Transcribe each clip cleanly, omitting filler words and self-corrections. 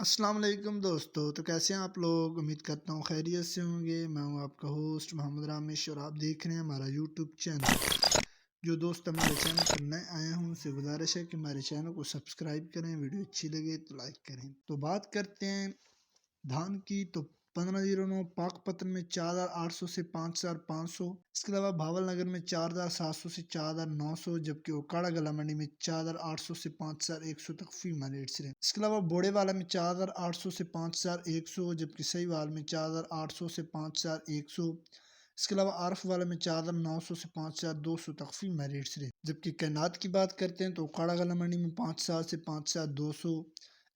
السلام علیکم دوستو، تو کیسے ہیں آپ لوگ؟ امید کرتا ہوں خیریت سے ہوں گے۔ میں ہوں آپ کا ہوسٹ محمد رامش اور آپ دیکھ رہے ہیں ہمارا یوٹیوب چینل۔ جو دوست ہمارے چینل پر نئے آئے ہیں ان سے گزارش ہے کہ ہمارے چینل کو سبسکرائب کریں، ویڈیو اچھی لگے تو لائک کریں۔ تو بات کرتے ہیں دھان کی، تو 1509 پاک پتن میں 4800 سے 5500، اس کے علاوہ بھاول نگر میں 4700 سے 4900، جبکہ اوکاڑا گلا منڈی میں 4800 سے 5100 تک فیمل ریٹس رہے۔ اس کے علاوہ بوڑے والا میں 4800 سے 5100، جبکہ صحیح وال میں 4800 سے 5100، اس کے علاوہ عارف والا میں 4900 سے 5200 تک فیمل ریٹس رہے۔ جبکہ کائنات کی بات کرتے ہیں تو اوکاڑا گلا منڈی میں 5000 سے 5200،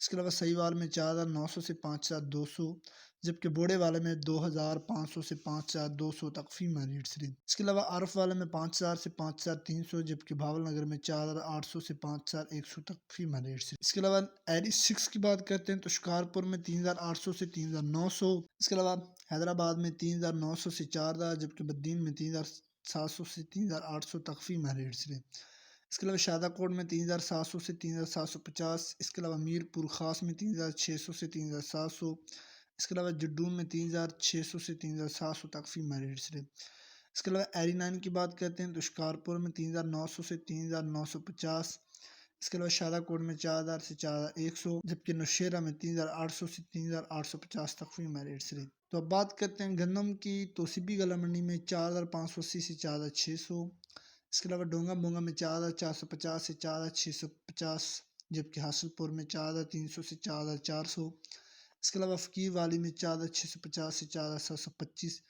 اس کے علاوہ صحیح وال میں 4900 سے 5200، جبکہ بوڑے والے میں 2500 سے 5200 تک فیمل ریٹس رہی۔ اس کے علاوہ عارف والے میں 5000 سے 5300، جبکہ بھاول نگر میں 4800 سے 5100 تک فیمل ریٹس رہی۔ اس کے علاوہ ایری 6 کی بات کرتے ہیں تو شکارپور میں 3800 سے 3900، اس کے علاوہ حیدرآباد میں 3900 سے 4000، جبکہ بدین میں 3700 سے 3800 تک فیمل ریٹس رہی۔ اس کے علاوہ شادہ کوٹ میں 3700 سے 3750، اس کے علاوہ میر پور خاص میں 3600 سے 3700، اس کے علاوہ جڈون میں 3600 سے 3700 تک فیمل ریٹس رہے۔ اس کے علاوہ ایری 9 کی بات کرتے ہیں تو شکارپور میں 3900 سے 3950، اس کے علاوہ شادہ کوٹ میں 4000 سے 4100، جبکہ نوشیرہ میں 3800 سے 3850 تک فیمل ریٹس رہے۔ تو اب بات کرتے ہیں گندم کی، تو سبی گلا منڈی میں 4580 سے 4600، اس کے علاوہ ڈونگا بونگا میں 4450 سے 4650، جبکہ حاصل پور میں 4300 سے 4400، اس کے علاوہ فقیر والی میں 4650 سے 4725،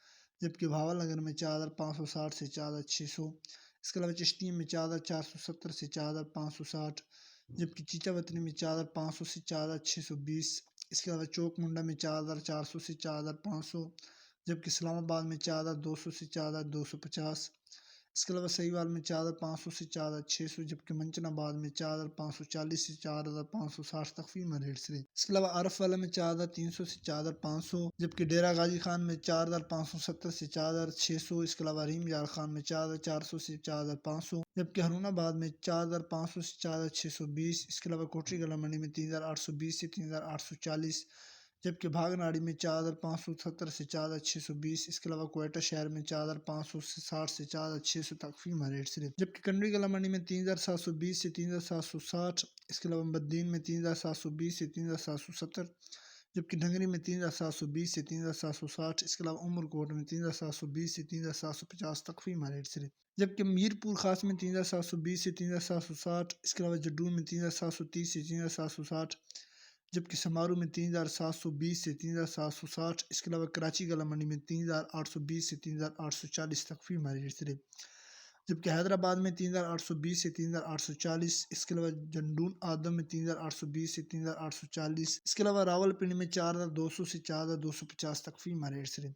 جبکہ بھاول نگر میں 4560 سے 4600، اس کے علاوہ چشتیہ میں 4470 سے 4560، جبکہ چیچا وطنی میں 4500 سے 4620، اس کے علاوہ چوک منڈا میں 4400 سے 4500، جبکہ اسلام آباد میں 4200 سے 4250، اس کے علاوہ سہیوال میں 4500 سے 4600، جبکہ منچن آباد میں 4540 سے 4560 تک فیمل ریٹس رہے۔ اس کے علاوہ عارف والا میں 4300 سے 4500، جبکہ ڈیرہ غازی خان میں 4570 سے 4600، اس کے علاوہ ریم یار خان میں 4400 سے 4500، جبکہ ہرون آباد میں 4500 سے 4620، اس کے علاوہ کوٹری گلا منڈی میں 3820 سے 3840، جبکہ بھاگناڑی میں 4570 سے 4620، اس کے علاوہ کوئٹہ شہر میں 4560 سے 4600 تک فیمل ریٹس رہے۔ جبکہ کنڈی گلا منڈی میں 3720 سے 3760، اس کے علاوہ بدین میں 3720 سے 3770، جبکہ ڈھنگری میں 3720 سے 3760، اس کے علاوہ عمر کوٹ میں 3720 سے 3750 تک فیمل ریٹس رہے۔ جبکہ میر پور خاص میں 3720 سے 3760، اس کے علاوہ جڈون میں 3730 سے 3760، جبکہ سمارو میں 3720 سے 3760، اس کے علاوہ کراچی گلا منڈی میں 3820 سے 3840 تک فیمل ریٹس رہے۔ جبکہ حیدرآباد میں 3820 سے 3840، اس کے علاوہ جنڈون آدم میں 3820 سے 3840، اس کے علاوہ راول پنڈی میں 4200 سے 4250 تک فیمل ریٹس رہے۔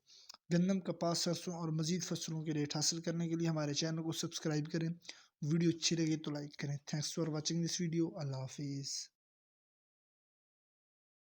گندم، کپاس، سرسوں اور مزید فصلوں کے ریٹ حاصل کرنے کے لیے ہمارے چینل کو سبسکرائب کریں، ویڈیو اچھی لگے تو لائک کریں۔ Thanks for watching this video. اللہ حافظ۔